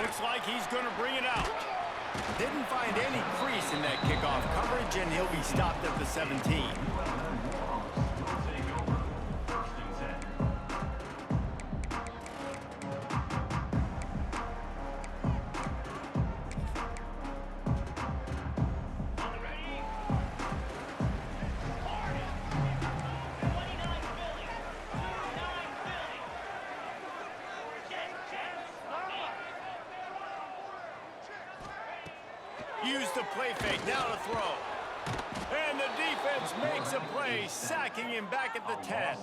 Looks like he's going to bring it out. Didn't find any crease in that kickoff coverage, and he'll be stopped at the 17. Use the play fake, now to throw. And the defense makes a play, sacking him back at the 10.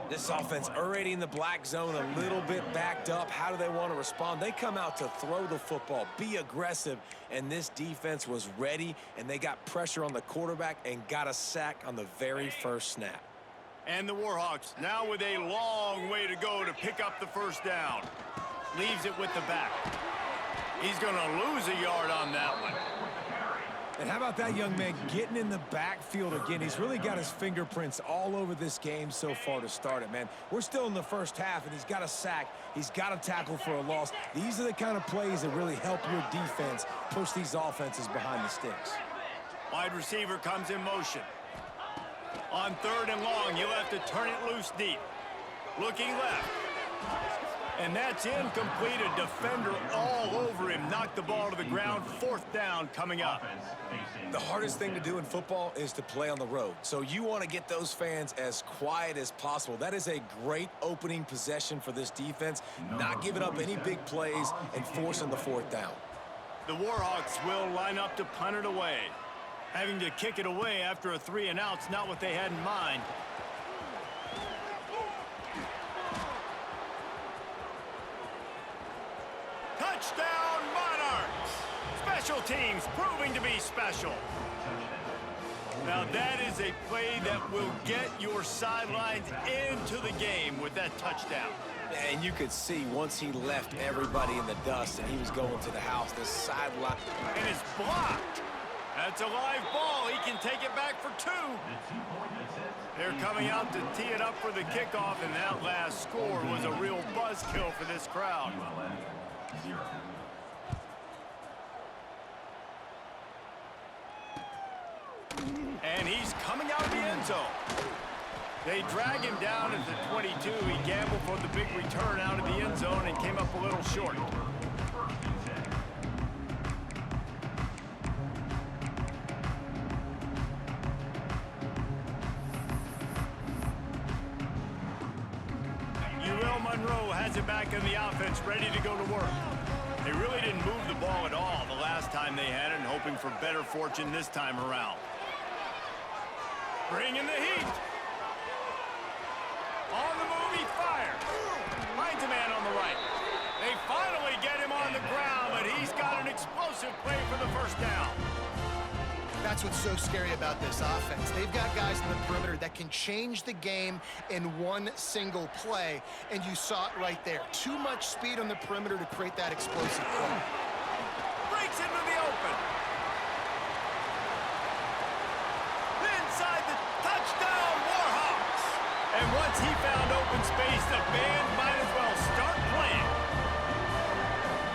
This offense already in the black zone, a little bit backed up. How do they want to respond? They come out to throw the football, be aggressive, and this defense was ready, and they got pressure on the quarterback and got a sack on the very first snap. And the Warhawks now with a long way to go to pick up the first down. Leaves it with the back. He's going to lose a yard on that one. And how about that young man getting in the backfield again? He's really got his fingerprints all over this game so far to start it, man. We're still in the first half, and he's got a sack. He's got a tackle for a loss. These are the kind of plays that really help your defense push these offenses behind the sticks. Wide receiver comes in motion. On 3rd and long, you'll have to turn it loose deep. Looking left. And that's incomplete. A defender all over him. Knocked the ball to the ground. 4th down coming up. The hardest thing to do in football is to play on the road. So you want to get those fans as quiet as possible. That is a great opening possession for this defense. Not giving up any big plays and forcing the 4th down. The Warhawks will line up to punt it away. Having to kick it away after a 3-and-out's not what they had in mind. Touchdown, Monarchs! Special teams proving to be special. Now that is a play that will get your sidelines into the game with that touchdown. And you could see once he left everybody in the dust and he was going to the house, the sideline. And it's blocked. That's a live ball. He can take it back for 2. They're coming out to tee it up for the kickoff, and that last score was a real buzzkill for this crowd. And he's coming out of the end zone. They drag him down at the 22. He gambled for the big return out of the end zone and came up a little short. Monroe has it back in the offense, ready to go to work. They really didn't move the ball at all the last time they had it, and hoping for better fortune this time around. Bringing the heat. On the move, he fires. Finds a man on the right. They finally get him on the ground, but he's got an explosive play for the first down. That's what's so scary about this offense. They've got guys in the perimeter that can change the game in one single play, and you saw it right there. Too much speed on the perimeter to create that explosive play. Breaks into the open. Inside the touchdown, Warhawks. And once he found open space, the band might as well start playing.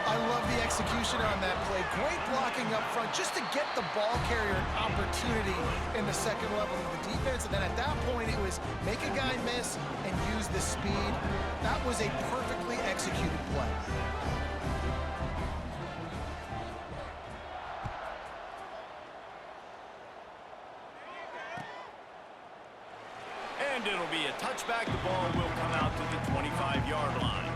I love the execution on that play. Great blocking up front just to get the ball carrier an opportunity in the second level of the defense. And then at that point, it was make a guy miss and use the speed. That was a perfectly executed play. And it'll be a touchback. The ball will come out to the 25-yard line.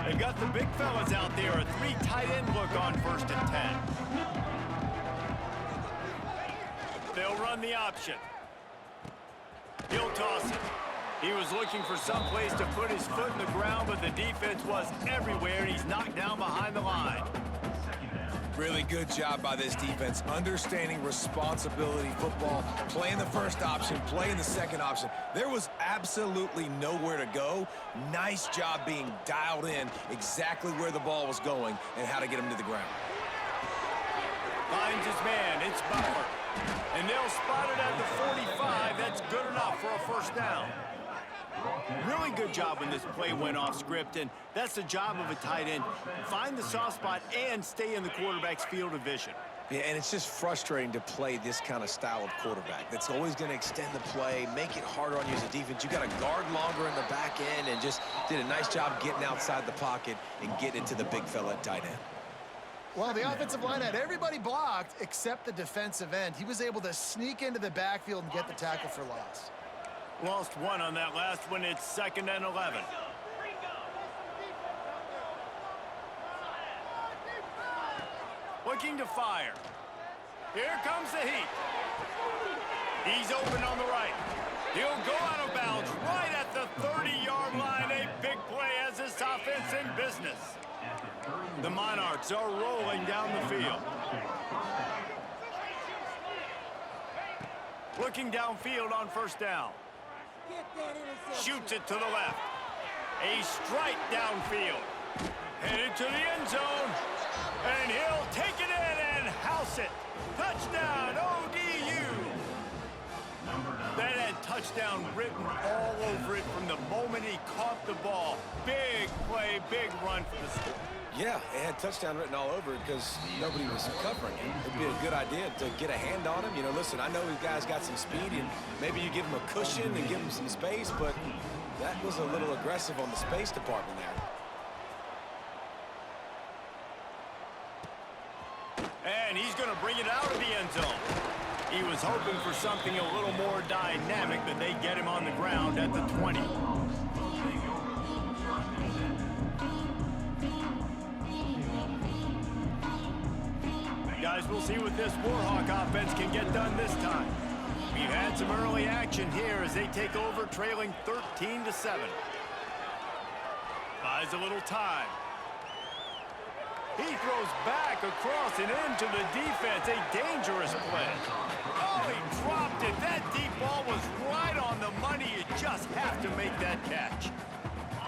They got the big fellas out there. A 3 tight end look on 1st and 10. They'll run the option. He'll toss it. He was looking for some place to put his foot in the ground, but the defense was everywhere, and he's knocked down behind the line. Really good job by this defense, understanding responsibility football, playing the first option, playing the second option. There was absolutely nowhere to go. Nice job being dialed in exactly where the ball was going and how to get him to the ground. Finds his man. It's Butler. And they'll spot it at the 45. That's good enough for a first down. Really good job when this play went off script, and that's the job of a tight end. Find the soft spot and stay in the quarterback's field of vision. Yeah, and it's just frustrating to play this kind of style of quarterback. That's always going to extend the play, make it harder on you as a defense. You got to guard longer in the back end, and just did a nice job getting outside the pocket and getting into the big fella at tight end. Well, the offensive line had everybody blocked except the defensive end. He was able to sneak into the backfield and get the tackle for loss. Lost one on that last one. It's 2nd and 11. Looking to fire. Here comes the heat. He's open on the right. He'll go out of bounds right at the 30-yard line. A big play as this offense in business. The Monarchs are rolling down the field. Looking downfield on first down. Shoots it to the left. A strike downfield. Headed to the end zone. And he'll take it in and house it. Touchdown, ODU. That had touchdown written all over it from the moment he caught the ball. Big play, big run for the score. Yeah, it had touchdown written all over it because nobody was covering him. It'd be a good idea to get a hand on him. You know, listen, I know these guys got some speed, and maybe you give him a cushion and give him some space, but that was a little aggressive on the space department there. And he's going to bring it out of the end zone. He was hoping for something a little more dynamic, but they get him on the ground at the 20. Guys, we'll see what this Warhawk offense can get done this time. We've had some early action here as they take over, trailing 13-7. Buys a little time. He throws back across and into the defense. A dangerous play. Oh, he dropped it. That deep ball was right on the money. You just have to make that catch.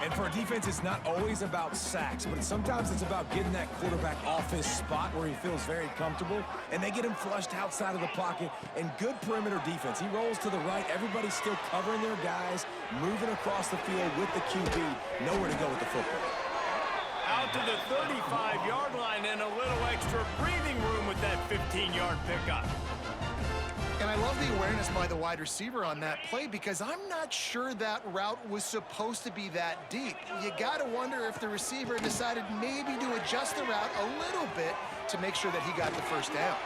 And for a defense, it's not always about sacks, but sometimes it's about getting that quarterback off his spot where he feels very comfortable, and they get him flushed outside of the pocket, and good perimeter defense. He rolls to the right. Everybody's still covering their guys, moving across the field with the QB. Nowhere to go with the football. Out to the 35-yard line and a little extra breathing room with that 15-yard pickup. And I love the awareness by the wide receiver on that play because I'm not sure that route was supposed to be that deep. You got to wonder if the receiver decided maybe to adjust the route a little bit to make sure that he got the first down.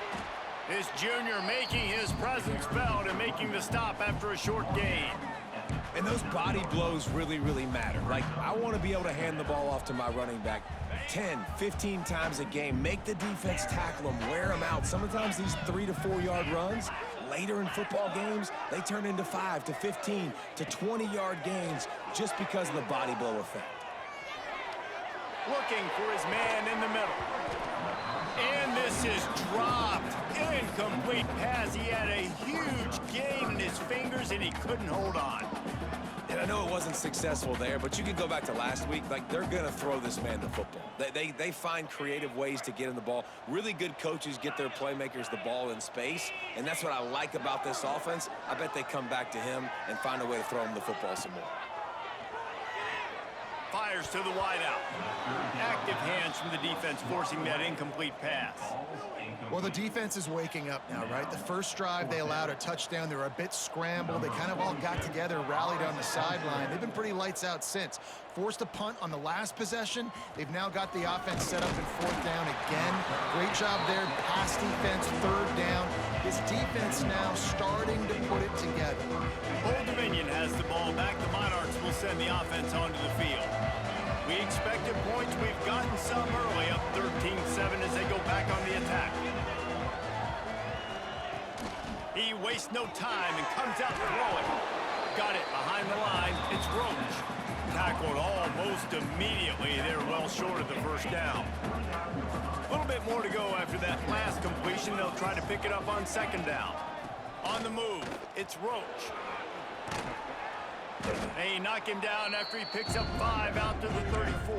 This junior making his presence felt and making the stop after a short gain. And those body blows really, really matter. Like, I want to be able to hand the ball off to my running back 10, 15 times a game. Make the defense tackle them, wear them out. Sometimes these 3 to 4 yard runs, later in football games, they turn into 5 to 15 to 20-yard gains just because of the body blow effect. Looking for his man in the middle. And this is dropped. Incomplete pass. He had a huge gain in his fingers, and he couldn't hold on. And I know it wasn't successful there, but you can go back to last week. Like, they're going to throw this man the football. They find creative ways to get him the ball. Really good coaches get their playmakers the ball in space, and that's what I like about this offense. I bet they come back to him and find a way to throw him the football some more. Fires to the wideout. Active hands from the defense forcing that incomplete pass. Well, the defense is waking up now, right? The first drive, they allowed a touchdown. They were a bit scrambled. They kind of all got together, rallied on the sideline. They've been pretty lights out since. Forced a punt on the last possession. They've now got the offense set up in 4th down again. Great job there. Pass defense, 3rd down. This defense now starting to put it together. Old Dominion has the ball back. The Monarchs will send the offense onto the field. We expected points. We've gotten some early, up 13-7 as they go back on the attack. He wastes no time and comes out throwing. Got it behind the line. It's Roach. Tackled almost immediately. They're well short of the first down. A little bit more to go after that last completion. They'll try to pick it up on 2nd down. On the move, it's Roach. They knock him down after he picks up 5 out to the 34.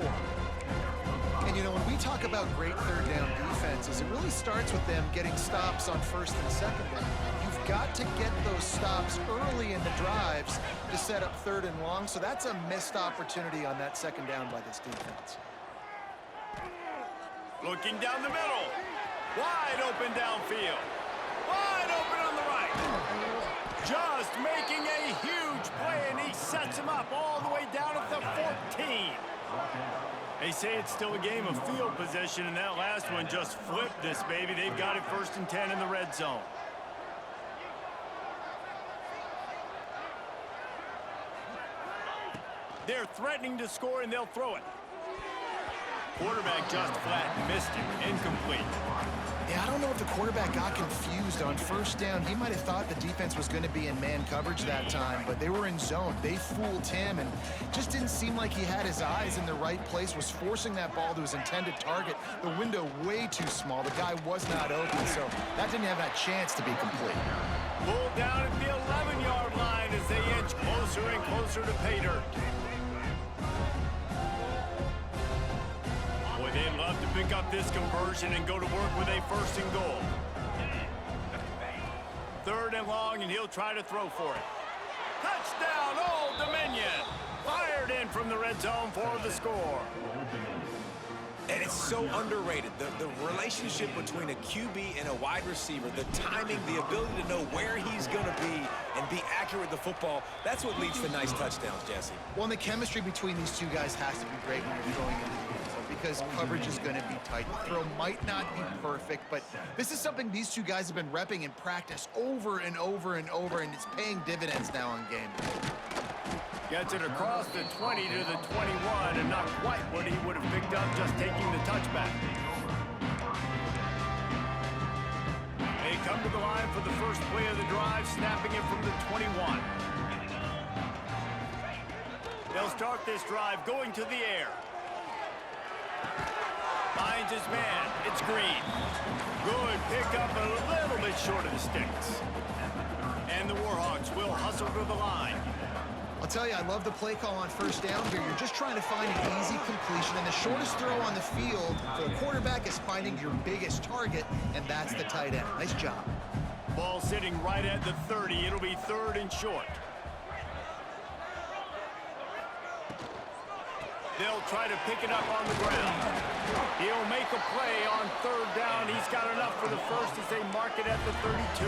And, you know, when we talk about great third down defenses, it really starts with them getting stops on first and second down. You've got to get those stops early in the drives to set up third and long, so that's a missed opportunity on that second down by this defense. Looking down the middle. Wide open downfield. Wide open on the right. Just making a huge play, and he sets him up all the way down at the 14. They say it's still a game of field position, and that last one just flipped this baby. They've got it 1st and 10 in the red zone. They're threatening to score, and they'll throw it. Quarterback just flat missed it. Incomplete. Yeah, I don't know if the quarterback got confused on first down. He might have thought the defense was going to be in man coverage that time, but they were in zone. They fooled him, and just didn't seem like he had his eyes in the right place, was forcing that ball to his intended target. The window way too small. The guy was not open, so that didn't have that chance to be complete. Pulled down at the 11-yard line as they inch closer and closer to pay dirt. Boy, they'd love to pick up this conversion and go to work with a 1st and goal. 3rd and long, and he'll try to throw for it. Touchdown, Old Dominion! Fired in from the red zone for the score. And it's so underrated. The relationship between a QB and a wide receiver, the timing, the ability to know where he's going to be and be accurate with the football, that's what leads to nice touchdowns, Jesse. Well, and the chemistry between these two guys has to be great when you're throwing into the end zone because coverage is going to be tight. The throw might not be perfect, but this is something these two guys have been repping in practice over and over and over, and it's paying dividends now on game day. Gets it across the 20 to the 21, and not quite what he would have picked up just taking the touchback. They come to the line for the first play of the drive, snapping it from the 21. They'll start this drive going to the air. Finds his man. It's Green. Good pickup, a little bit short of the sticks. And the Warhawks will hustle to the line. I'll tell you, I love the play call on first down here. You're just trying to find an easy completion, and the shortest throw on the field for the quarterback is finding your biggest target, and that's the tight end. Nice job. Ball sitting right at the 30. It'll be 3rd and short. They'll try to pick it up on the ground. He'll make a play on 3rd down. He's got enough for the first as they mark it at the 32.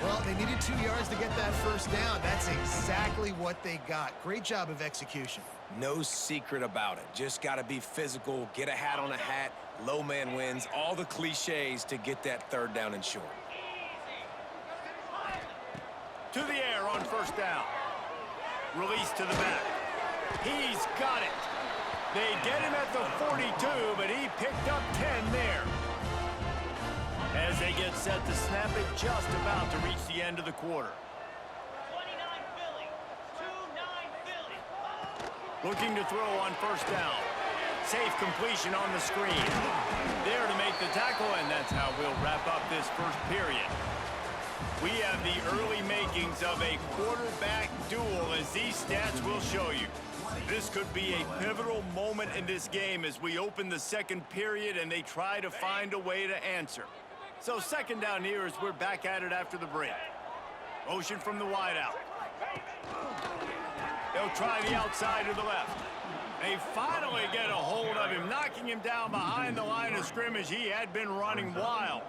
Well, they needed 2 yards to get that first down. That's exactly what they got. Great job of execution. No secret about it. Just got to be physical, get a hat on a hat, low man wins, all the cliches to get that 3rd down and short. To the air on first down. Release to the back. He's got it. They get him at the 42, but he picked up 10 there. As they get set to snap it, just about to reach the end of the quarter. 29 Philly, 2-9 Philly. Looking to throw on first down. Safe completion on the screen. There to make the tackle, and that's how we'll wrap up this first period. We have the early makings of a quarterback duel, as these stats will show you. This could be a pivotal moment in this game as we open the second period and they try to find a way to answer. So 2nd down here as we're back at it after the break. Motion from the wideout. They'll try the outside to the left. They finally get a hold of him, knocking him down behind the line of scrimmage. He had been running wild.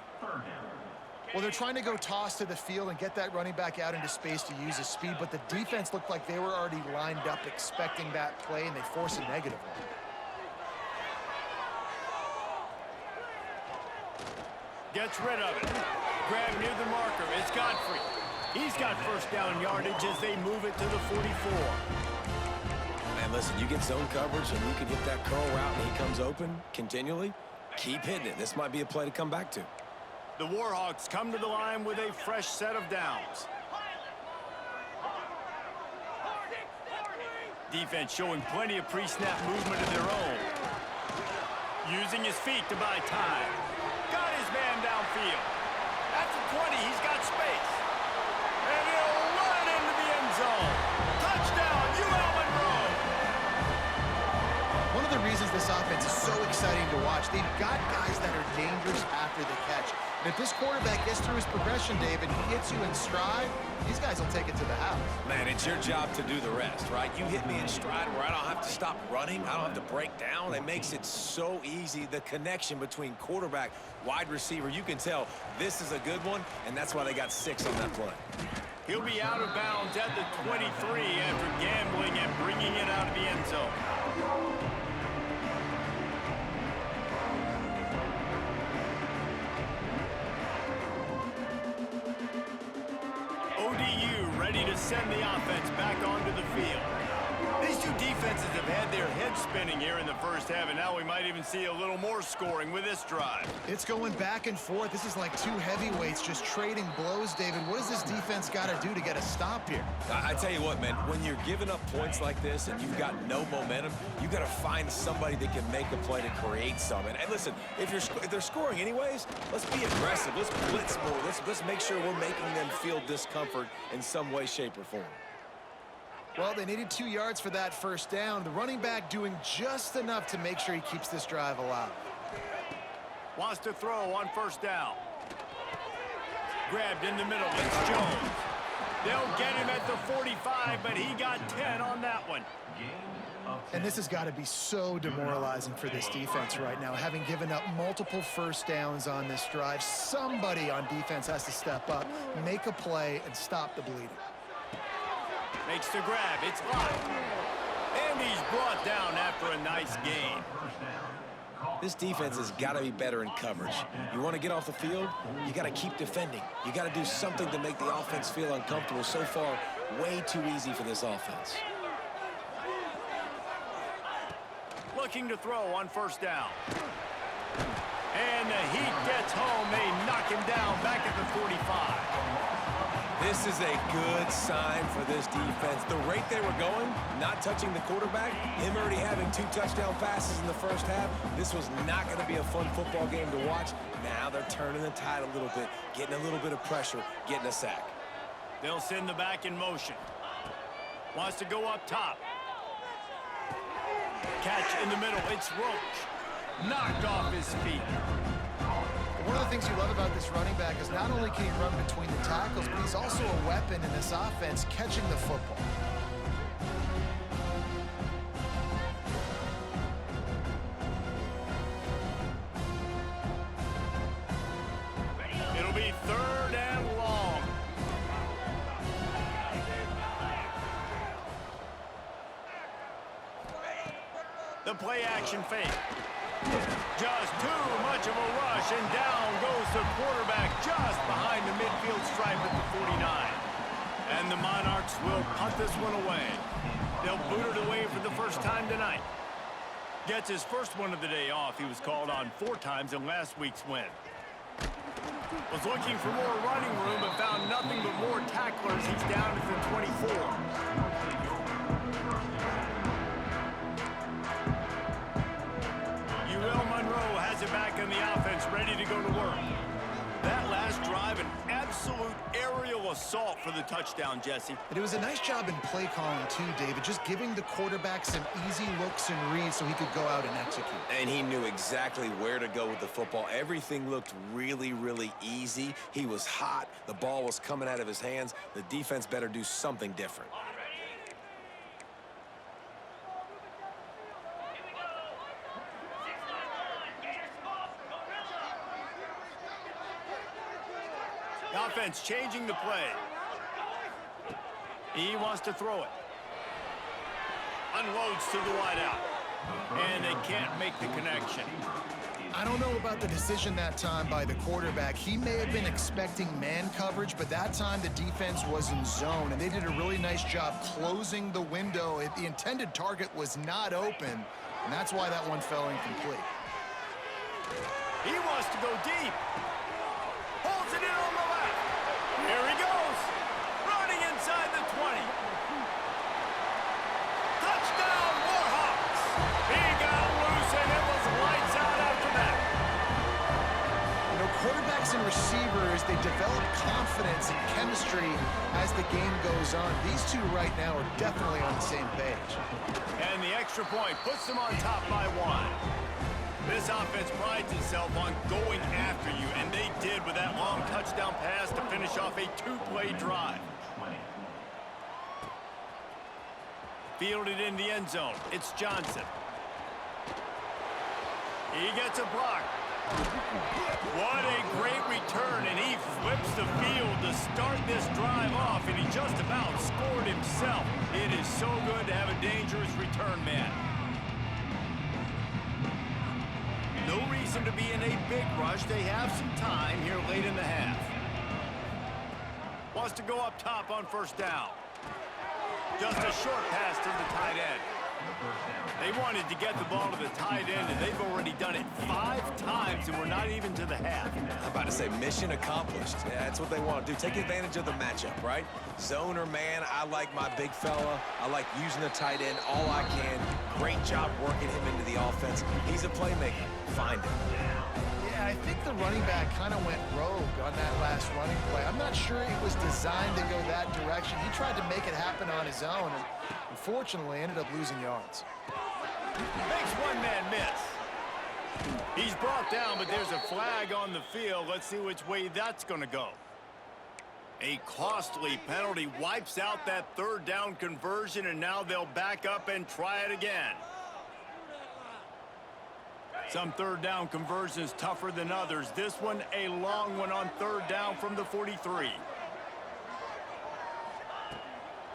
Well, they're trying to go toss to the field and get that running back out into space to use his speed, but the defense looked like they were already lined up expecting that play, and they force a negative one. Gets rid of it. Grab near the marker. It's Godfrey. He's got first down yardage as they move it to the 44. Man, listen, you get zone coverage and you can hit that curl route and he comes open continually, keep hitting it. This might be a play to come back to. The Warhawks come to the line with a fresh set of downs. Defense showing plenty of pre-snap movement of their own. Using his feet to buy time. Got his man downfield. At the 20, he's got space. And he'll run it into the end zone. Touchdown, UL Monroe. One of the reasons this offense is so exciting to watch. They've got guys that are dangerous after the catch. And if this quarterback gets through his progression, David, he hits you in stride, these guys will take it to the house. Man, it's your job to do the rest, right? You hit me in stride where I don't have to stop running. I don't have to break down. It makes it so easy. The connection between quarterback, wide receiver, you can tell this is a good one, and that's why they got 6 on that play. He'll be out of bounds at the 23 after gambling and bringing it out of the end zone. ODU ready to send the offense back onto the field. These two defenses have had their heads spinning here in the first half, and now we might even see a little more scoring with this drive. It's going back and forth. This is like two heavyweights just trading blows, David. What does this defense got to do to get a stop here? I tell you what, man, when you're giving up points like this and you've got no momentum, you got to find somebody that can make a play to create some. And listen, if they're scoring anyways, let's be aggressive. Let's blitz more. Let's make sure we're making them feel discomfort in some way, shape, or form. Well, they needed 2 yards for that first down. The running back doing just enough to make sure he keeps this drive alive. Wants to throw on first down. Grabbed in the middle. It's Jones. They'll get him at the 45, but he got 10 on that one. And this has got to be so demoralizing for this defense right now. Having given up multiple first downs on this drive, somebody on defense has to step up, make a play, and stop the bleeding. Makes the grab. It's locked. And he's brought down after a nice gain. This defense has got to be better in coverage. You want to get off the field, you got to keep defending. You got to do something to make the offense feel uncomfortable. So far, way too easy for this offense. Looking to throw on first down. And the heat gets home. They knock him down back at the 45. This is a good sign for this defense. The rate they were going, not touching the quarterback, him already having 2 touchdown passes in the first half, this was not going to be a fun football game to watch. Now they're turning the tide a little bit, getting a little bit of pressure, getting a sack. They'll send the back in motion. Wants to go up top. Catch in the middle. It's Roach. Knocked off his feet. One of the things you love about this running back is not only can he run between the tackles, but he's also a weapon in this offense catching the football. It'll be 3rd and long. The play action fake. Just too much of a rush, and down goes the quarterback just behind the midfield stripe at the 49. And the Monarchs will punt this one away. They'll boot it away for the first time tonight. Gets his first one of the day off. He was called on 4 times in last week's win. Was looking for more running room, but found nothing but more tacklers. He's down at the 24. Monroe has it back in the offense, ready to go to work. That last drive, an absolute aerial assault for the touchdown, Jesse. But it was a nice job in play calling too, David, just giving the quarterback some easy looks and reads so he could go out and execute. And he knew exactly where to go with the football. Everything looked really, really easy. He was hot. The ball was coming out of his hands. The defense better do something different. The offense changing the play. He wants to throw it. Unloads to the wideout. And they can't make the connection. I don't know about the decision that time by the quarterback. He may have been expecting man coverage, but that time the defense was in zone, and they did a really nice job closing the window. The intended target was not open, and that's why that one fell incomplete. He wants to go deep. Holds it in on the left. Here he goes. Running inside the 20. Touchdown, Warhawks. He got loose, and it was lights out after that. You know, quarterbacks in receivers, they develop confidence and chemistry as the game goes on. These two right now are definitely on the same page. And the extra point puts them on top by 1. This offense prides itself on going after you, and they did with that long touchdown pass to finish off a 2-play drive. Fielded in the end zone. It's Johnson. He gets a block. What a great return, and he flips the field to start this drive off, and he just about scored himself. It is so good to have a dangerous return man. No reason to be in a big rush. They have some time here late in the half. Wants to go up top on first down. Just a short pass to the tight end. They wanted to get the ball to the tight end, and they've already done it 5 times, and we're not even to the half. I'm about to say mission accomplished. Yeah, that's what they want to do. Take advantage of the matchup, right? Zone or man, I like my big fella. I like using the tight end all I can. Great job working him into the offense. He's a playmaker. Find him. Yeah, I think the running back kind of went rogue on that last running play. I'm not sure it was designed to go that direction. He tried to make it happen on his own, and unfortunately ended up losing yards. Makes one man miss. He's brought down, but there's a flag on the field. Let's see which way that's going to go. A costly penalty wipes out that 3rd down conversion, and now they'll back up and try it again. Some 3rd down conversions tougher than others. This one a long one on 3rd down from the 43.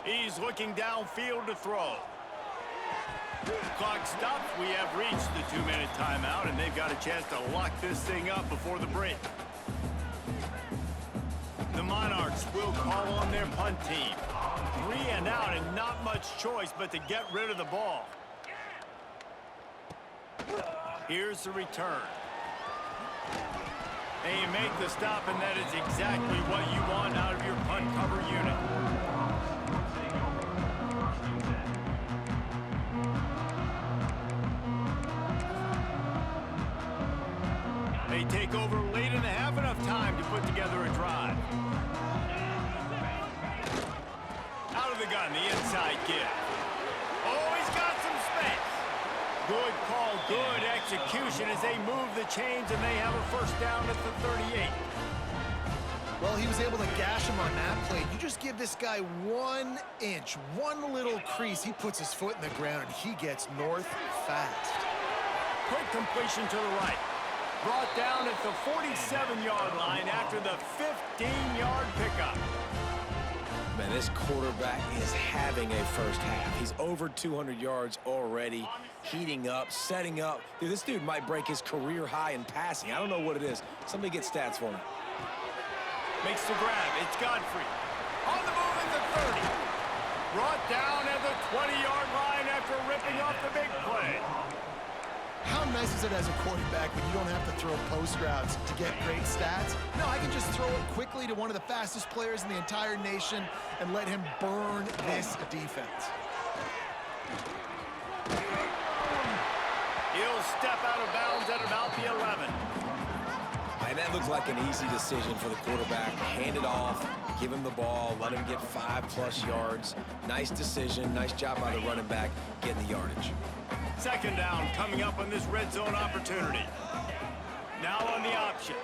He's looking downfield to throw. Clock stops. We have reached the 2-minute timeout, and they've got a chance to lock this thing up before the break. The Monarchs will call on their punt team. 3 and out, and not much choice but to get rid of the ball. Here's the return. And you make the stop, and that is exactly what you want out of your punt cover unit. They take over late in the half, enough time to put together a drive. Out of the gun, the inside give. Oh, he's got some space. Good call, good execution as they move the chains, and they have a first down at the 38. Well, he was able to gash him on that play. You just give this guy 1 inch, one little crease, he puts his foot in the ground, and he gets north fast. Quick completion to the right. Brought down at the 47-yard line after the 15-yard pickup. Man, this quarterback is having a first half. He's over 200 yards already, heating up, setting up. Dude, this dude might break his career high in passing. I don't know what it is. Somebody get stats for me. Makes the grab. It's Godfrey. On the move at the 30. Brought down at the 20-yard line after ripping off the big play. How nice is it as a quarterback when you don't have to throw post routes to get great stats? No, I can just throw it quickly to one of the fastest players in the entire nation and let him burn this defense. He'll step out of bounds at about the 11. And that looked like an easy decision for the quarterback. Hand it off, give him the ball, let him get 5+ yards. Nice decision, nice job by the running back getting the yardage. Second down coming up on this red zone opportunity. Now on the option.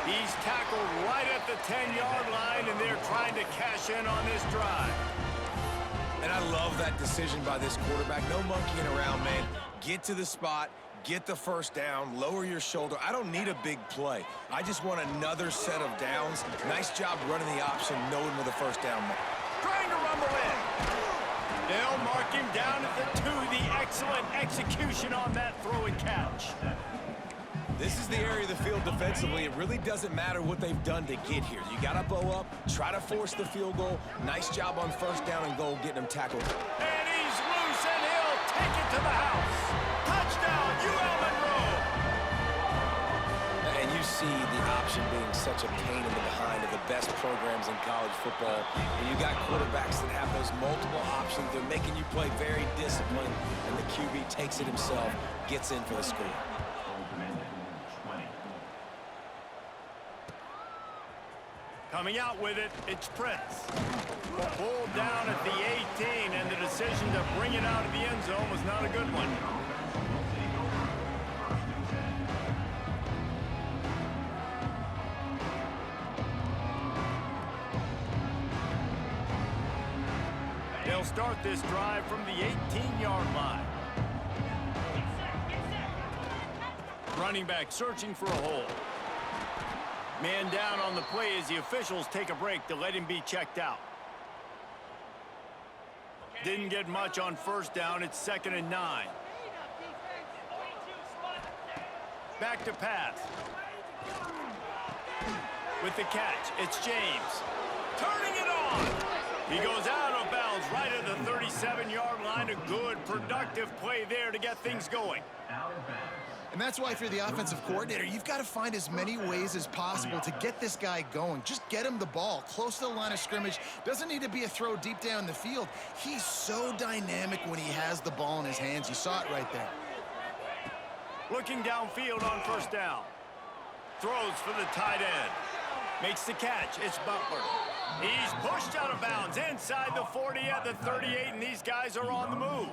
He's tackled right at the 10-yard line, and they're trying to cash in on this drive. And I love that decision by this quarterback. No monkeying around, man. Get to the spot, get the first down, lower your shoulder. I don't need a big play. I just want another set of downs. Nice job running the option, knowing where the first down mark. Trying to rumble in. They'll mark him down at the 2. The excellent execution on that throw and catch. This is the area of the field defensively. It really doesn't matter what they've done to get here. You got to bow up, try to force the field goal. Nice job on first down and goal getting him tackled. And he's loose, and he'll take it to the house. Touchdown, UL Monroe. And you see the option being such a pain in the behind of the best programs in college football. And you got quarterbacks that have those multiple options. They're making you play very disciplined, and the QB takes it himself, gets in for the score. Coming out with it, it's Prince. Pulled down at the 18, and the decision to bring it out of the end zone was not a good one. They'll start this drive from the 18-yard line. Running back searching for a hole. Man down on the play as the officials take a break to let him be checked out. Didn't get much on first down. It's 2nd and 9. Back to pass. With the catch, it's James. Turning it on. He goes out of bounds right at the 37-yard line. A good, productive play there to get things going. And that's why if you're the offensive coordinator, you've got to find as many ways as possible to get this guy going. Just get him the ball close to the line of scrimmage. Doesn't need to be a throw deep down the field. He's so dynamic when he has the ball in his hands. You saw it right there. Looking downfield on first down. Throws for the tight end. Makes the catch. It's Butler. He's pushed out of bounds inside the 40 at the 38, and these guys are on the move.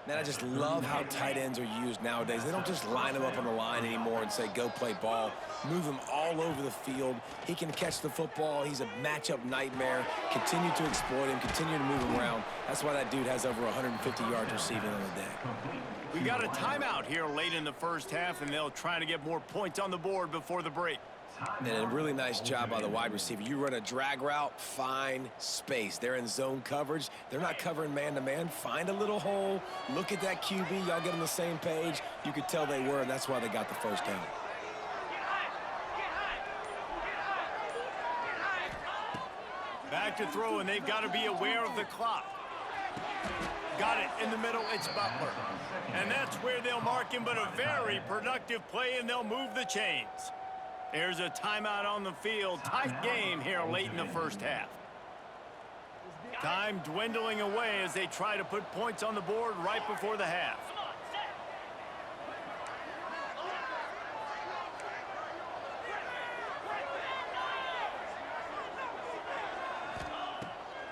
Man, I just love how tight ends are used nowadays. They don't just line him up on the line anymore and say, go play ball. Move him all over the field. He can catch the football. He's a matchup nightmare. Continue to exploit him. Continue to move him around. That's why that dude has over 150 yards receiving on the day. We got a timeout here late in the first half, and they'll try to get more points on the board before the break. And a really nice job by the wide receiver. You run a drag route, find space. They're in zone coverage. They're not covering man-to-man. Find a little hole. Look at that QB. Y'all get on the same page. You could tell they were, and that's why they got the first down. Back to throw, and they've got to be aware of the clock. Got it in the middle. It's Butler. And that's where they'll mark him, but a very productive play, and they'll move the chains. There's a timeout on the field. Tight game here late in the first half. Time dwindling away as they try to put points on the board right before the half.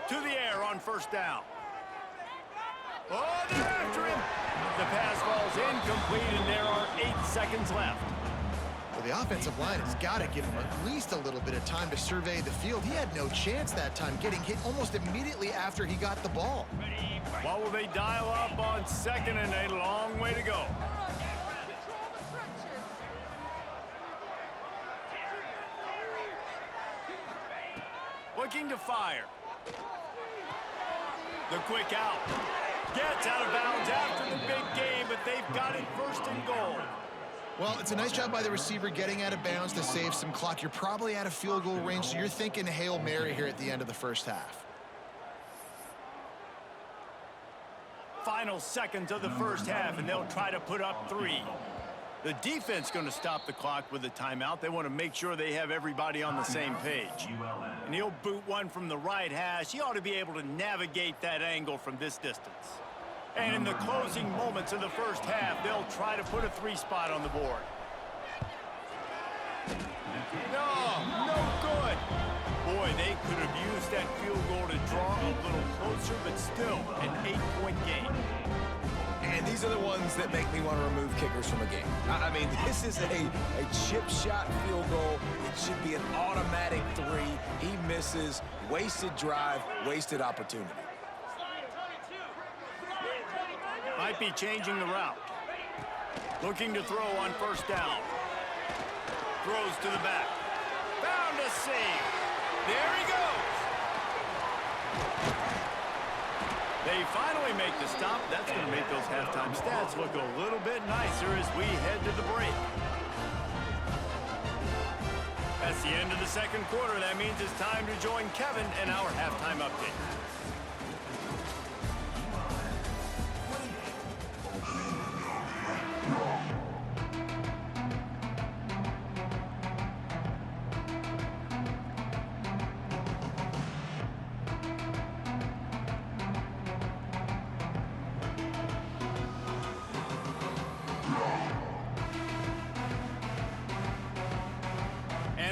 To the air on first down. Oh, they're after him. The pass falls incomplete, and there are 8 seconds left. Well, the offensive line has got to give him at least a little bit of time to survey the field. He had no chance that time, getting hit almost immediately after he got the ball. What will they dial up on 2nd and 8? A long way to go. Looking to fire. The quick out. Gets out of bounds after the big game, but they've got it 1st and goal. Well, it's a nice job by the receiver getting out of bounds to save some clock. You're probably out of field goal range, so you're thinking Hail Mary here at the end of the first half. Final seconds of the first half, and they'll try to put up 3. The defense going to stop the clock with a timeout. They want to make sure they have everybody on the same page. And he'll boot one from the right hash. He ought to be able to navigate that angle from this distance. And in the closing moments of the first half, they'll try to put a 3 spot on the board. No good. Boy, they could have used that field goal to draw a little closer, but still an 8-point game. And these are the ones that make me want to remove kickers from a game. I mean, this is a chip shot field goal. It should be an automatic 3. He misses. Wasted drive, wasted opportunity. Might be changing the route. Looking to throw on first down. Throws to the back. Found a save. There he goes. They finally make the stop. That's going to make those halftime stats look a little bit nicer as we head to the break. That's the end of the second quarter. That means it's time to join Kevin and our halftime update.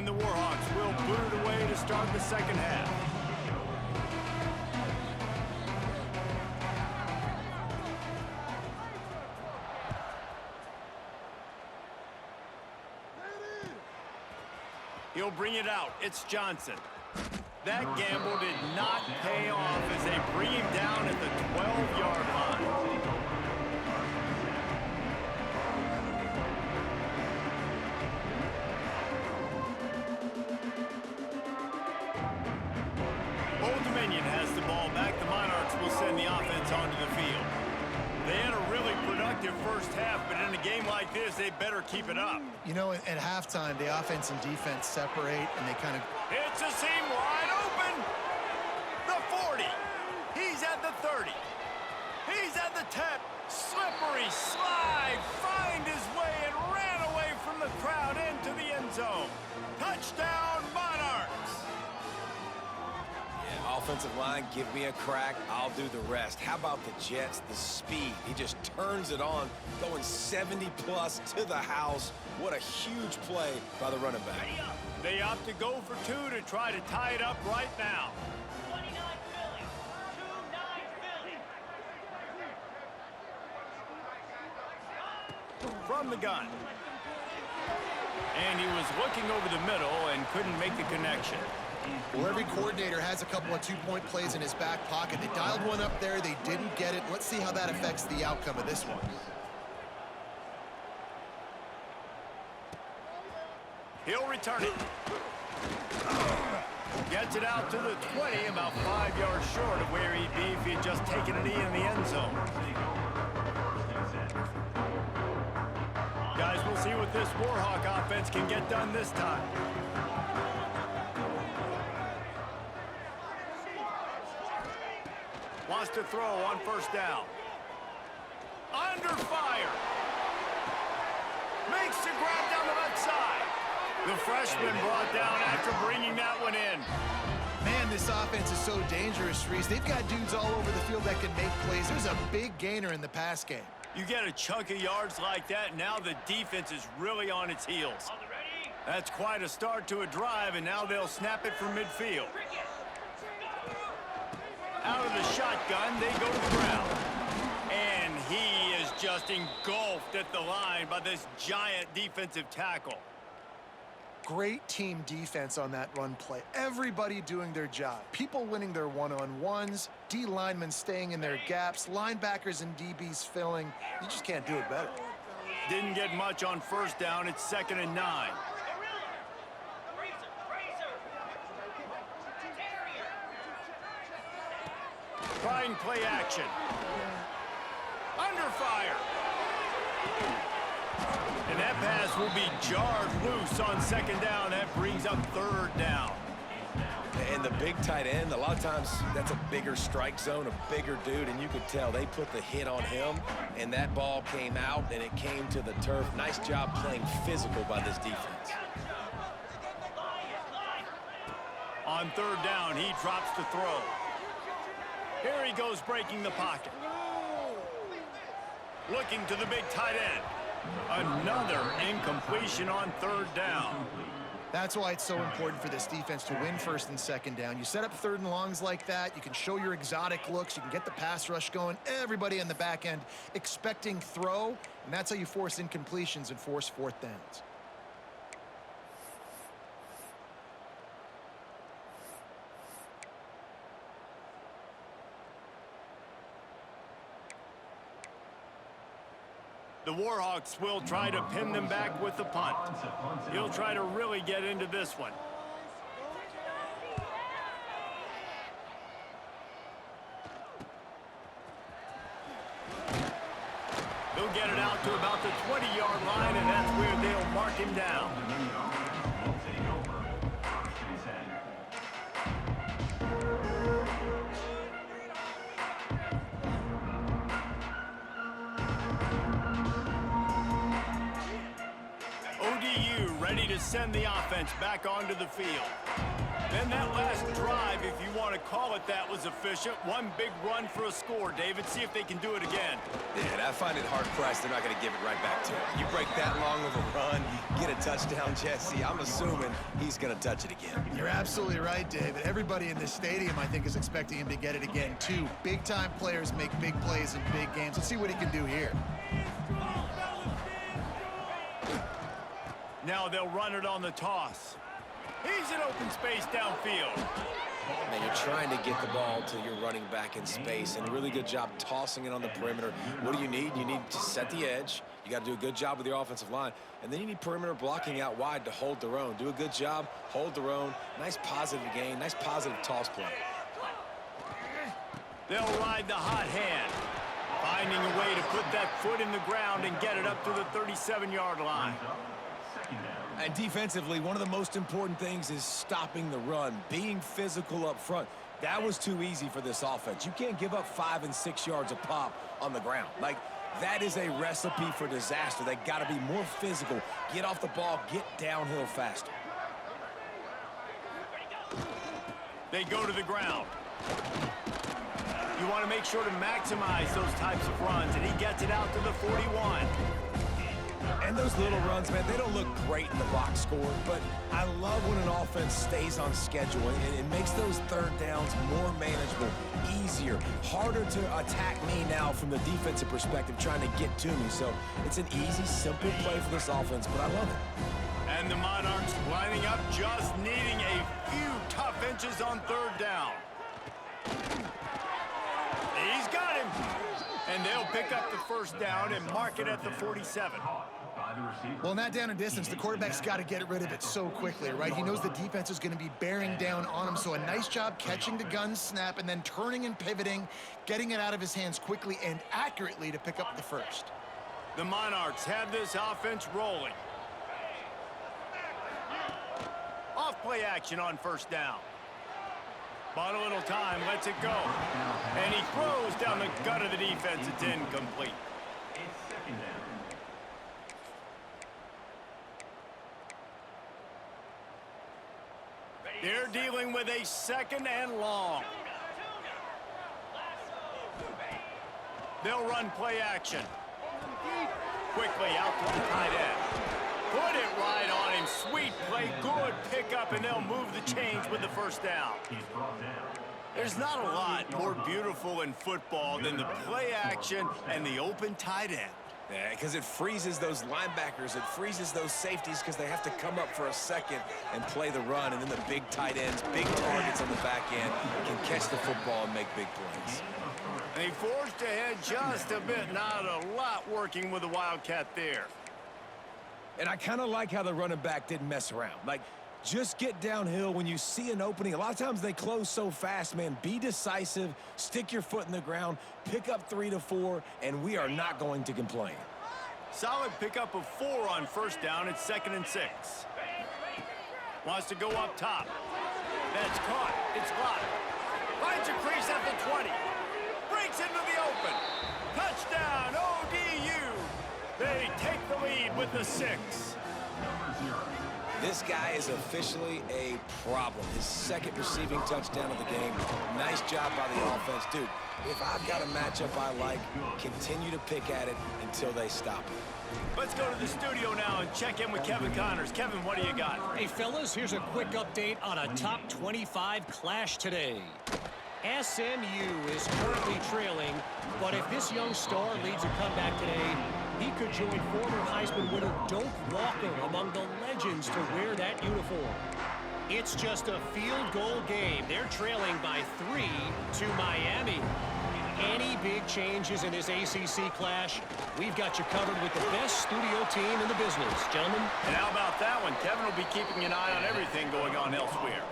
And the Warhawks will boot it away to start the second half. He'll bring it out. It's Johnson. That gamble did not pay off as they bring him down at the 12-yard line. Old Dominion has the ball back. The Monarchs will send the offense onto the field. They had a really productive first half, but in a game like this, they better keep it up. You know, at halftime, the offense and defense separate, and they kind of... It's a seam wide open. The 40. He's at the 30. He's at the 10. Slippery slide. Find his way and ran away from the crowd into the end zone. Touchdown, Monarchs. Yeah, offensive line, give me a crack. I'll do the rest. How about the Jets? The speed. He just turns it on, going 70-plus to the house. What a huge play by the running back. They opt to go for two to try to tie it up right now. 29 Philly. 2-9 Philly. From the gun. And he was looking over the middle and couldn't make the connection. Well, every coordinator has a couple of two-point plays in his back pocket. They dialed one up there. They didn't get it. Let's see how that affects the outcome of this one. He'll return it. Gets it out to the 20, about 5 yards short of where he'd be if he'd just taken a knee in the end zone. Guys, we'll see what this Warhawk offense can get done this time. Wants to throw on first down. Under fire. Makes the grab down the left side. The freshman brought down after bringing that one in. Man, this offense is so dangerous, Reese. They've got dudes all over the field that can make plays. There's a big gainer in the pass game. You get a chunk of yards like that, now the defense is really on its heels. That's quite a start to a drive, and now they'll snap it from midfield. Out of the shotgun, they go to the ground. And he is just engulfed at the line by this giant defensive tackle. Great team defense on that run play. Everybody doing their job. People winning their one-on-ones, D linemen staying in their gaps, linebackers and DBs filling. You just can't do it better. Didn't get much on first down. It's 2nd and 9. Trying play action. Under fire. And that pass will be jarred loose on 2nd down. That brings up 3rd down. And the big tight end, a lot of times that's a bigger strike zone, a bigger dude, and you could tell they put the hit on him, and that ball came out, and it came to the turf. Nice job playing physical by this defense. On 3rd down, he drops to throw. Here he goes breaking the pocket. Looking to the big tight end. Another incompletion on 3rd down. That's why it's so important for this defense to win 1st and 2nd down. You set up 3rd and longs like that. You can show your exotic looks. You can get the pass rush going. Everybody on the back end expecting throw, and that's how you force incompletions and force 4th downs. The Warhawks will try to pin them back with the punt. He'll try to really get into this one. They'll get it out to about the 20-yard line, and that's where they'll mark him down. ODU ready to send the offense back onto the field. Then that last drive, if you want to call it that, was efficient. One big run for a score, David. See if they can do it again. Yeah, I find it hard-pressed they're not going to give it right back to him. You break that long of a run, get a touchdown, Jesse, I'm assuming he's going to touch it again. You're absolutely right, David. Everybody in this stadium, I think, is expecting him to get it again, too. Big-time players make big plays in big games. Let's see what he can do here. Now they'll run it on the toss. He's in open space downfield. Man, you're trying to get the ball to your running back in space, and a really good job tossing it on the perimeter. What do you need? You need to set the edge. You got to do a good job with your offensive line. And then you need perimeter blocking out wide to hold their own. Do a good job, hold their own. Nice positive gain, nice positive toss play. They'll ride the hot hand, finding a way to put that foot in the ground and get it up to the 37-yard line. And defensively, one of the most important things is stopping the run, being physical up front. That was too easy for this offense. You can't give up 5 and 6 yards a pop on the ground. Like, that is a recipe for disaster. They got to be more physical, get off the ball, get downhill faster. They go to the ground. You want to make sure to maximize those types of runs, and he gets it out to the 41. And those little runs, man, they don't look great in the box score, but I love when an offense stays on schedule, and it makes those third downs more manageable, easier, harder to attack me now from the defensive perspective trying to get to me. So it's an easy, simple play for this offense, but I love it. And the Monarchs lining up, just needing a few tough inches on third down. He's got him. And they'll pick up the first down and mark it at the 47. Well, in that down and distance, the quarterback's got to get rid of it so quickly, right? He knows the defense is going to be bearing down on him, so a nice job catching the gun snap and then turning and pivoting, getting it out of his hands quickly and accurately to pick up the first. The Monarchs have this offense rolling. Off play action on first down. Bought a little time, lets it go. And he throws down the gut of the defense. It's incomplete. They're dealing with a second and long. They'll run play action. Quickly out to the tight end. Put it right on him. Sweet play, good pickup, and they'll move the chains with the first down. There's not a lot more beautiful in football than the play action and the open tight end. Yeah, because it freezes those linebackers, it freezes those safeties because they have to come up for a second and play the run, and then the big tight ends, big targets on the back end can catch the football and make big plays. And he forged ahead just a bit, not a lot working with the Wildcat there. And I kind of like how the running back didn't mess around. Like, just get downhill when you see an opening. A lot of times they close so fast, man. Be decisive, stick your foot in the ground, pick up 3 to 4, and we are not going to complain. Solid pickup of 4 on first down. It's 2nd and 6. Wants to go up top. That's caught. It's blocked. Finds a crease at the 20. Breaks into the open. Touchdown, ODU. They take the lead with the 6. This guy is officially a problem. His second receiving touchdown of the game. Nice job by the offense. Dude, if I've got a matchup I like, continue to pick at it until they stop it. Let's go to the studio now and check in with Kevin Connors. Kevin, what do you got? Hey, fellas, here's a quick update on a top 25 clash today. SMU is currently trailing, but if this young star leads a comeback today, he could join former Heisman winner Doak Walker among the legends to wear that uniform. It's just a field goal game. They're trailing by 3 to Miami. Any big changes in this ACC clash, we've got you covered with the best studio team in the business, gentlemen. And how about that one? Kevin will be keeping an eye on everything going on elsewhere.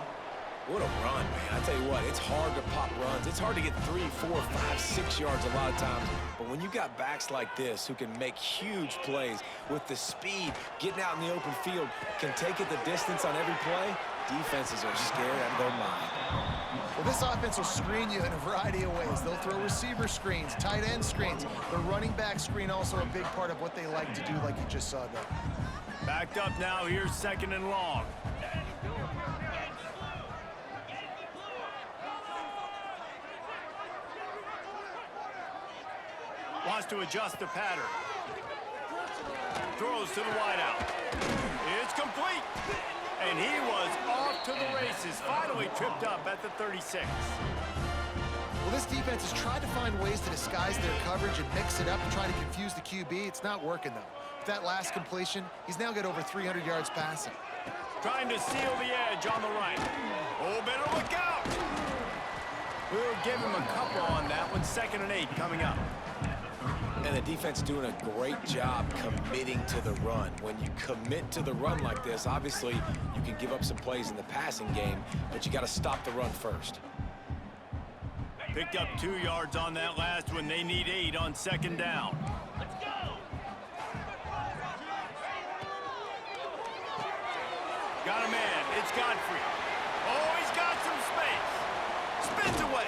What a run, man. I tell you what, it's hard to pop runs. It's hard to get 3, 4, 5, 6 yards a lot of times. But when you got backs like this who can make huge plays with the speed, getting out in the open field, can take it the distance on every play, defenses are scared out of their mind. Well, this offense will screen you in a variety of ways. They'll throw receiver screens, tight end screens. The running back screen also a big part of what they like to do, like you just saw there. Backed up now, here's 2nd and long. Wants to adjust the pattern. Throws to the wideout. It's complete. And he was off to the races. Finally tripped up at the 36. Well, this defense has tried to find ways to disguise their coverage and mix it up and try to confuse the QB. It's not working, though. With that last completion, he's now got over 300 yards passing. Trying to seal the edge on the right. Oh, better look out. We'll give him a couple on that one. 2nd and 8 coming up. And the defense doing a great job committing to the run. When you commit to the run like this, obviously you can give up some plays in the passing game, but you got to stop the run first. Picked up 2 yards on that last one. They need 8 on 2nd down. Let's go! Got a man. It's Godfrey. Oh, he's got some space. Spins away.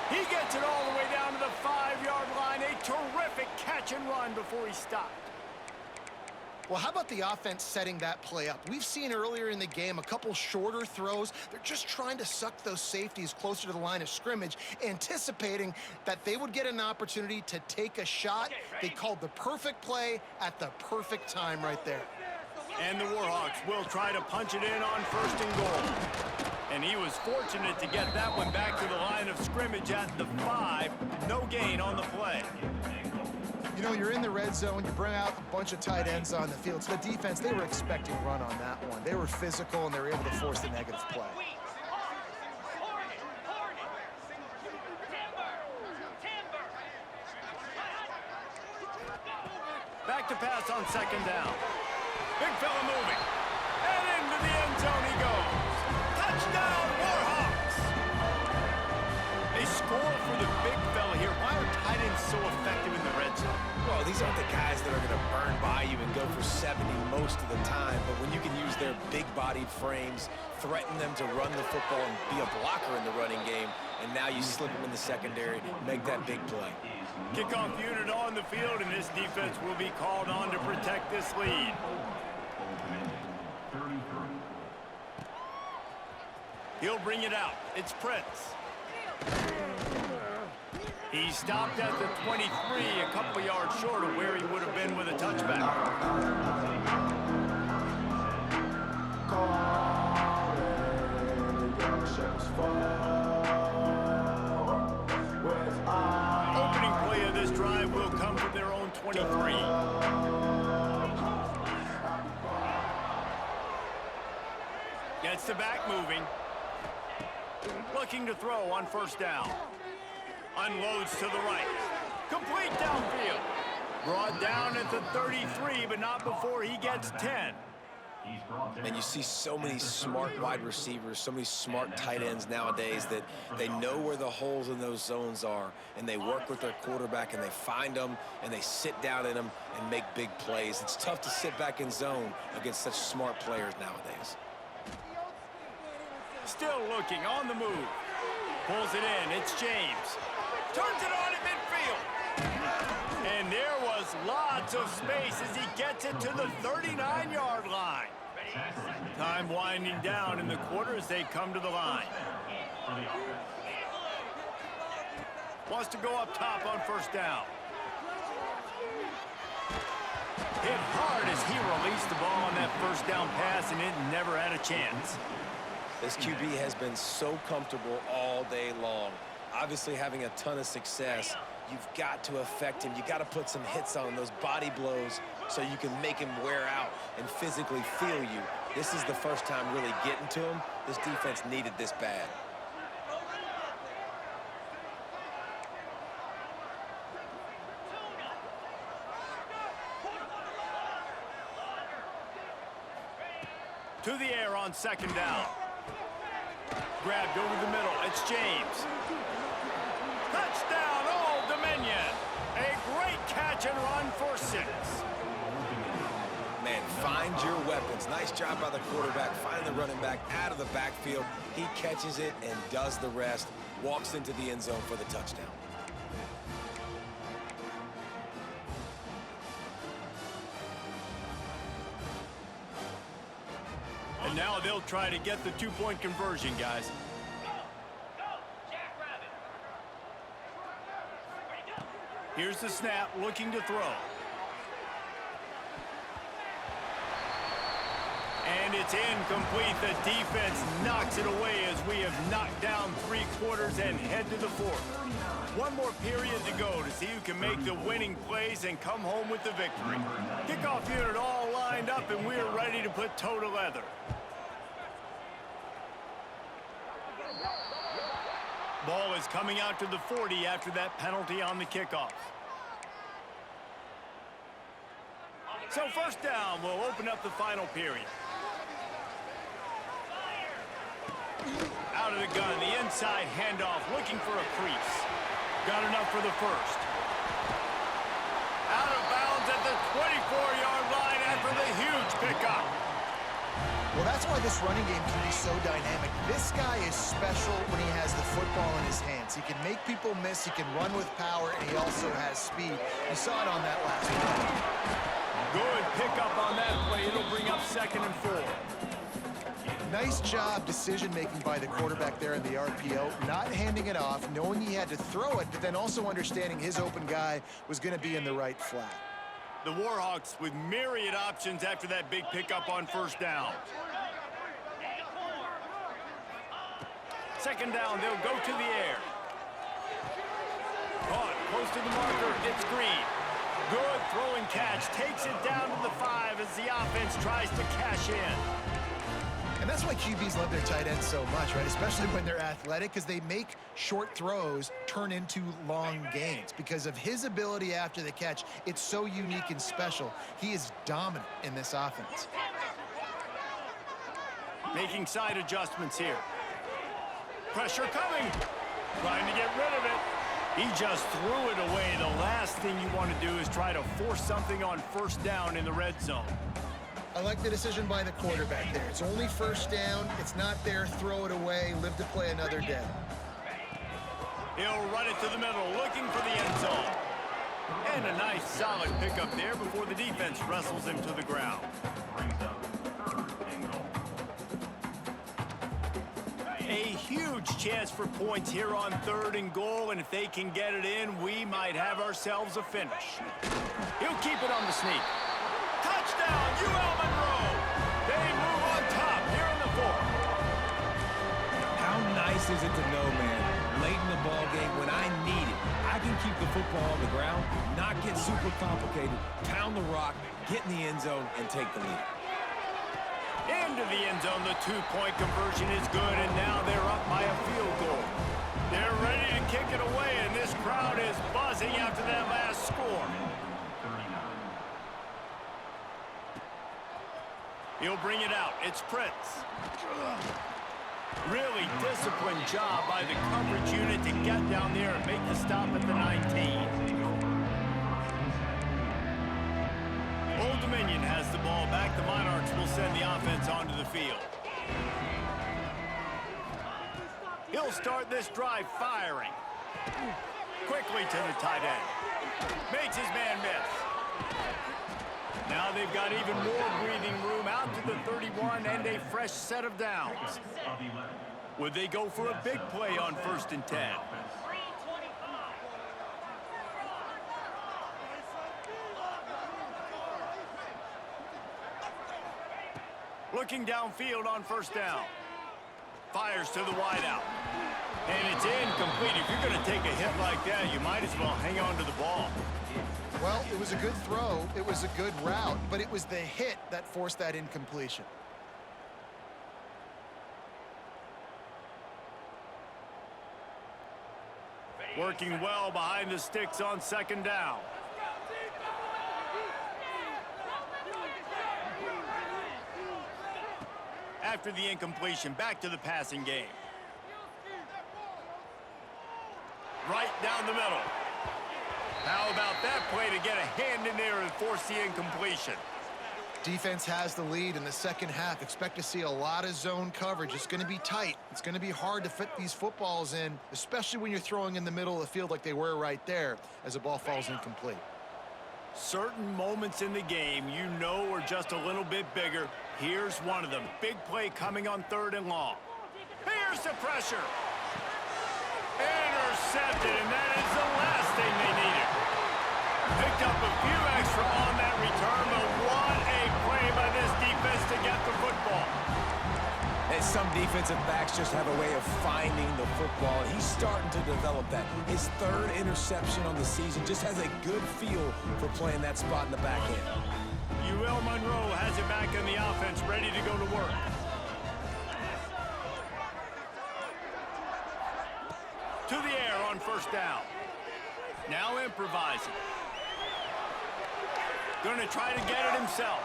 He gets it all the way down to the 5-yard line. A terrific catch and run before he stopped. Well, how about the offense setting that play up? We've seen earlier in the game a couple shorter throws. They're just trying to suck those safeties closer to the line of scrimmage, anticipating that they would get an opportunity to take a shot. They called the perfect play at the perfect time right there. And the Warhawks will try to punch it in on 1st and goal. And he was fortunate to get that one back to the line of scrimmage at the 5. No gain on the play. You know, you're in the red zone, you bring out a bunch of tight ends on the field. So the defense, they were expecting a run on that one. They were physical, and they were able to force the negative play. Back to pass on 2nd down. Big fella moving. And into the end zone he goes. Touchdown, Warhawks! They score for the big fella here. Why are tight ends so effective in the red zone? Well, these aren't the guys that are going to burn by you and go for 70 most of the time, but when you can use their big-bodied frames, threaten them to run the football and be a blocker in the running game, and now you slip them in the secondary, make that big play. Kickoff unit on the field, and this defense will be called on to protect this lead. He'll bring it out. It's Prince. He stopped at the 23, a couple yards short of where he would have been with a touchback. Opening play of this drive will come from their own 23. Gets the back moving. Looking to throw on 1st down. Unloads to the right. Complete downfield. Brought down at the 33, but not before he gets 10. And you see so many smart wide receivers, so many smart tight ends nowadays that they know where the holes in those zones are, and they work with their quarterback, and they find them, and they sit down in them and make big plays. It's tough to sit back in zone against such smart players nowadays. Still looking, on the move. Pulls it in, it's James. Turns it on at midfield. And there was lots of space as he gets it to the 39-yard line. Time winding down in the quarter as they come to the line. Wants to go up top on 1st down. Hit hard as he released the ball on that 1st down pass, and it never had a chance. This QB has been so comfortable all day long. Obviously having a ton of success. You've got to affect him. You got to put some hits on him, those body blows, so you can make him wear out and physically feel you. This is the first time really getting to him. This defense needed this bad. To the air on 2nd down. Grabbed over the middle. It's James. Touchdown, Old Dominion. A great catch and run for 6. Man, find your weapons. Nice job by the quarterback, finding the running back out of the backfield. He catches it and does the rest. Walks into the end zone for the touchdown. And now they'll try to get the two-point conversion, guys. Jackrabbit. Ready, go. Here's the snap, looking to throw. And it's incomplete. The defense knocks it away as we have knocked down 3 quarters and head to the 4th. One more period to go to see who can make the winning plays and come home with the victory. Kickoff unit all lined up, and we're ready to put toe to leather. Ball is coming out to the 40 after that penalty on the kickoff. So first down will open up the final period. Out of the gun, the inside handoff, looking for a crease. Got enough for the first. Out of bounds at the 24-yard line after the huge pickup. Well, that's why this running game can be so dynamic. This guy is special when he has the football in his hands. He can make people miss, he can run with power, and he also has speed. You saw it on that last play. Good pickup on that play. It'll bring up 2nd and 4. Nice job decision-making by the quarterback there in the RPO, not handing it off, knowing he had to throw it, but then also understanding his open guy was going to be in the right flat. The Warhawks with myriad options after that big pickup on first down. 2nd down, they'll go to the air. Caught close to the marker, gets Green. Good throwing catch, takes it down to the 5 as the offense tries to cash in. And that's why QBs love their tight ends so much, right? Especially when they're athletic, because they make short throws turn into long gains. Because of his ability after the catch, it's so unique and special. He is dominant in this offense. Making side adjustments here. Pressure coming. Trying to get rid of it. He just threw it away. The last thing you want to do is try to force something on first down in the red zone. I like the decision by the quarterback there. It's only first down. It's not there. Throw it away. Live to play another day. He'll run it to the middle, looking for the end zone. And a nice solid pickup there before the defense wrestles him to the ground. A huge chance for points here on 3rd and goal, and if they can get it in, we might have ourselves a finish. He'll keep it on the sneak. Touchdown, UL Monroe! They move on top here in the 4th. How nice is it to know, man, late in the ball game when I need it, I can keep the football on the ground, not get super complicated, pound the rock, get in the end zone, and take the lead. Into the end zone, the 2-point conversion is good, and now they're up by a field goal. They're ready to kick it away, and this crowd is buzzing after that last score. He'll bring it out. It's Prince. Really disciplined job by the coverage unit to get down there and make the stop at the 19. Old Dominion has the ball back. The Monarchs will send the offense onto the field. He'll start this drive firing. Quickly to the tight end. Makes his man miss. Now they've got even more breathing room out to the 31 and a fresh set of downs. Would they go for a big play on 1st and 10? Looking downfield on first down. Fires to the wideout. And it's incomplete. If you're going to take a hit like that, you might as well hang on to the ball. Well, it was a good throw. It was a good route, but it was the hit that forced that incompletion. Working well behind the sticks on 2nd down. After the incompletion, back to the passing game. Right down the middle. How about that play to get a hand in there and force the incompletion? Defense has the lead in the second half. Expect to see a lot of zone coverage. It's going to be tight. It's going to be hard to fit these footballs in, especially when you're throwing in the middle of the field like they were right there as the ball falls incomplete. Certain moments in the game you know are just a little bit bigger. Here's one of them. Big play coming on 3rd and long. Here's the pressure. Intercepted, and that is the last thing they needed. Picked up a few extra on that return, but what a play by this defense to get the football. And some defensive backs just have a way of finding the football. He's starting to develop that. His 3rd interception on the season just has a good feel for playing that spot in the back end. UL Monroe has it back in the offense, ready to go to work. To the air on 1st down. Now improvising. Going to try to get it himself.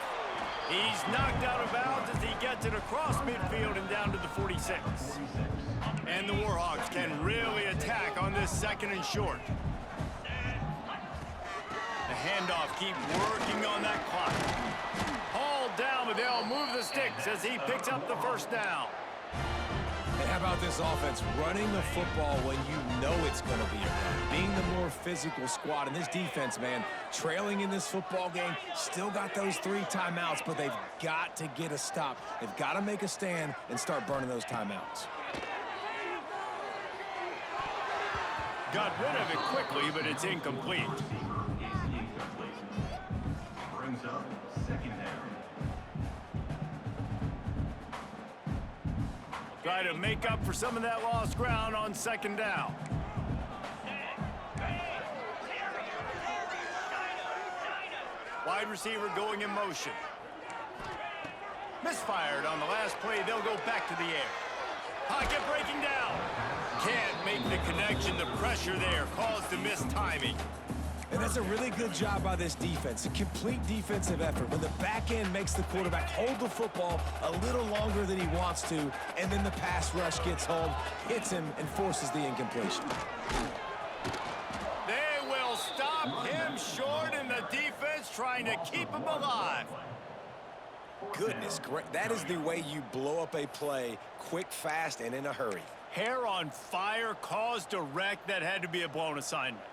He's knocked out of bounds as he gets it across midfield and down to the 46. And the Warhawks can really attack on this 2nd and short. The handoff, keep working on that clock. Hauled down, but they'll move the sticks as he picks up the 1st down. And how about this offense running the football when you know it's going to be a run? Being the more physical squad. And this defense, man, trailing in this football game, still got those 3 timeouts, but they've got to get a stop. They've got to make a stand and start burning those timeouts. Got rid of it quickly, but it's incomplete. Brings up 2nd down. Try to make up for some of that lost ground on 2nd down. Wide receiver going in motion. Misfired on the last play. They'll go back to the air. Pocket breaking down. Can't make the connection. The pressure there caused the missed timing. And that's a really good job by this defense. A complete defensive effort. When the back end makes the quarterback hold the football a little longer than he wants to, and then the pass rush gets home, hits him, and forces the incompletion. They will stop him short, and the defense trying to keep him alive. Goodness, great. That is the way you blow up a play quick, fast, and in a hurry. Hair on fire, caused a wreck that had to be a blown assignment.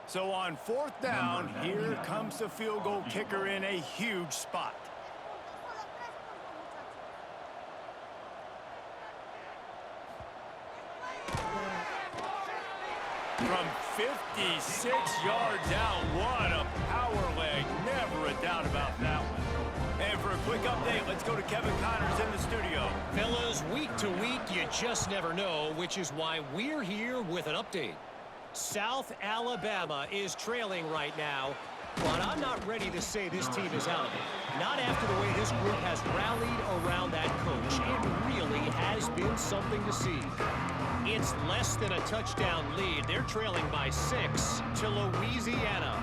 So on 4th down, here comes the field goal kicker in a huge spot. From 56 yards out, what a power leg. Never a doubt about that one. And for a quick update, let's go to Kevin Connors in the studio. Fellas, week to week, you just never know, which is why we're here with an update. South Alabama is trailing right now, but I'm not ready to say this team is out of it. Not after the way this group has rallied around that coach. It really has been something to see. It's less than a touchdown lead. They're trailing by 6 to Louisiana.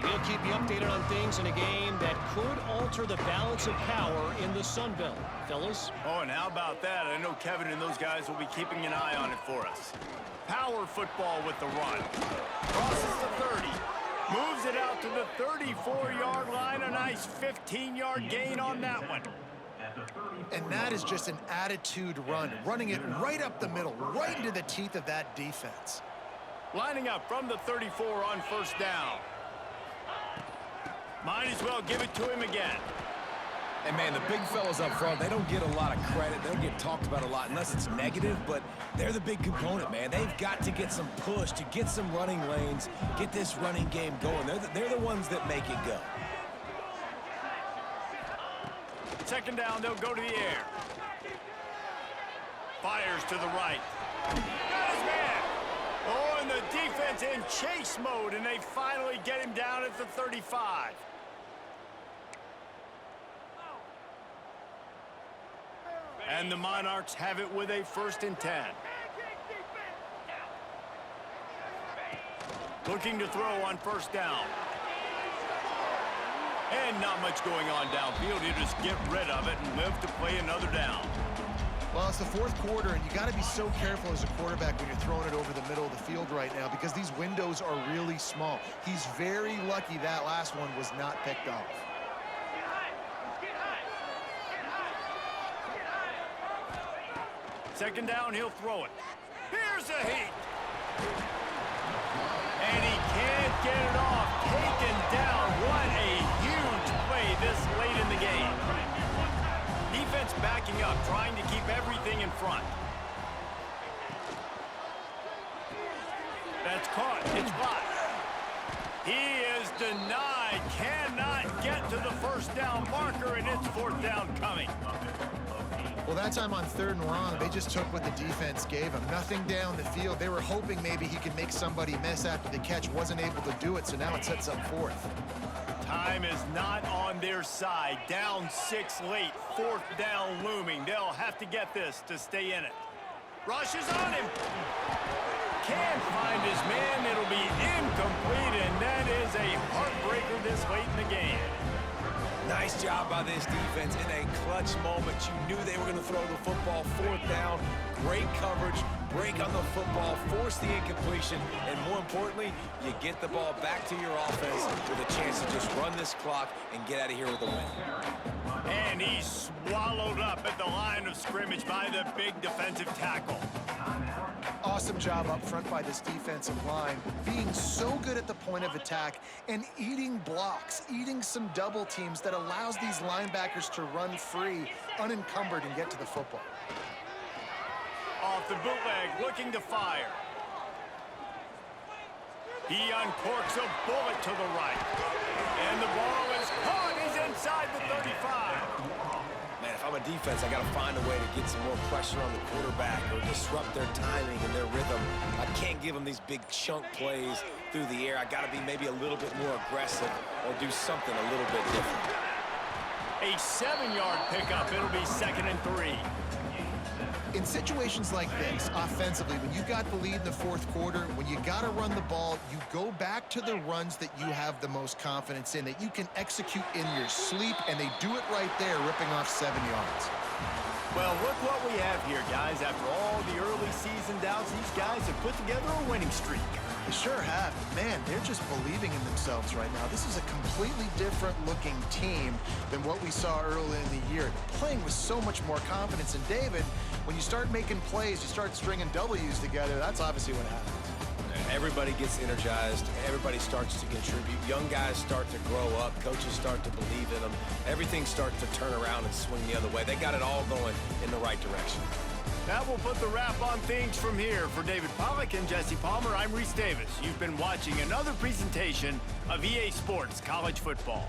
We'll keep you updated on things in a game that could alter the balance of power in the Sun Belt. Fellas? Oh, and how about that? I know Kevin and those guys will be keeping an eye on it for us. Power football with the run. Crosses the 30. Moves it out to the 34-yard line. A nice 15-yard gain on that one. And that is just an attitude run, running it right up the middle, right into the teeth of that defense. Lining up from the 34 on 1st down. Might as well give it to him again. And, man, the big fellas up front, they don't get a lot of credit. They don't get talked about a lot unless it's negative, but they're the big component, man. They've got to get some push, to get some running lanes, get this running game going. They're the ones that make it go. 2nd down, they'll go to the air. Fires to the right. Got his man. Oh, and the defense in chase mode, and they finally get him down at the 35. And the Monarchs have it with a 1st and 10. Looking to throw on 1st down. And not much going on downfield. You just get rid of it and live to play another down. Well, it's the 4th quarter, and you got to be so careful as a quarterback when you're throwing it over the middle of the field right now because these windows are really small. He's very lucky that last one was not picked off. Second down, he'll throw it. Here's a heat. And he can't get it off. Taken down. What a huge play this late in the game. Defense backing up, trying to keep everything in front. That's caught. It's blocked. He is denied. Cannot get to the first down marker, and it's fourth down coming. Well, that time on 3rd and long, they just took what the defense gave him. Nothing down the field. They were hoping maybe he could make somebody miss after the catch. Wasn't able to do it, so now it sets up 4th. Time is not on their side. Down 6 late. 4th down looming. They'll have to get this to stay in it. Rush is on him. Can't find his man. It'll be incomplete, and that is a heartbreaker this late in the game. Nice job by this defense in a clutch moment. You knew they were going to throw the football. 4th down, great coverage, break on the football, force the incompletion, and more importantly, you get the ball back to your offense with a chance to just run this clock and get out of here with a win. And he's swallowed up at the line of scrimmage by the big defensive tackle. Awesome job up front by this defensive line, being so good at the point of attack and eating blocks, eating some double teams that allows these linebackers to run free, unencumbered, and get to the football. Off the bootleg, looking to fire. He uncorks a bullet to the right. And the ball is caught. He's inside the 35. Man, if I'm a defense, I got to find a way to get some more pressure on the quarterback or disrupt their timing and their rhythm. I can't give them these big chunk plays through the air. I got to be maybe a little bit more aggressive or do something a little bit different. A 7-yard pickup. It'll be 2nd and 3. In situations like this, offensively, when you got the lead in the 4th quarter, when you got to run the ball, you go back to the runs that you have the most confidence in, that you can execute in your sleep, and they do it right there, ripping off 7 yards. Well, look what we have here, guys. After all the early season doubts, these guys have put together a winning streak. They sure have. Man, they're just believing in themselves right now. This is a completely different looking team than what we saw early in the year. Playing with so much more confidence. And David, when you start making plays, you start stringing W's together, that's obviously what happens. Everybody gets energized. Everybody starts to contribute. Young guys start to grow up. Coaches start to believe in them. Everything starts to turn around and swing the other way. They got it all going in the right direction. That will put the wrap on things from here. For David Pollack and Jesse Palmer, I'm Reese Davis. You've been watching another presentation of EA Sports College Football.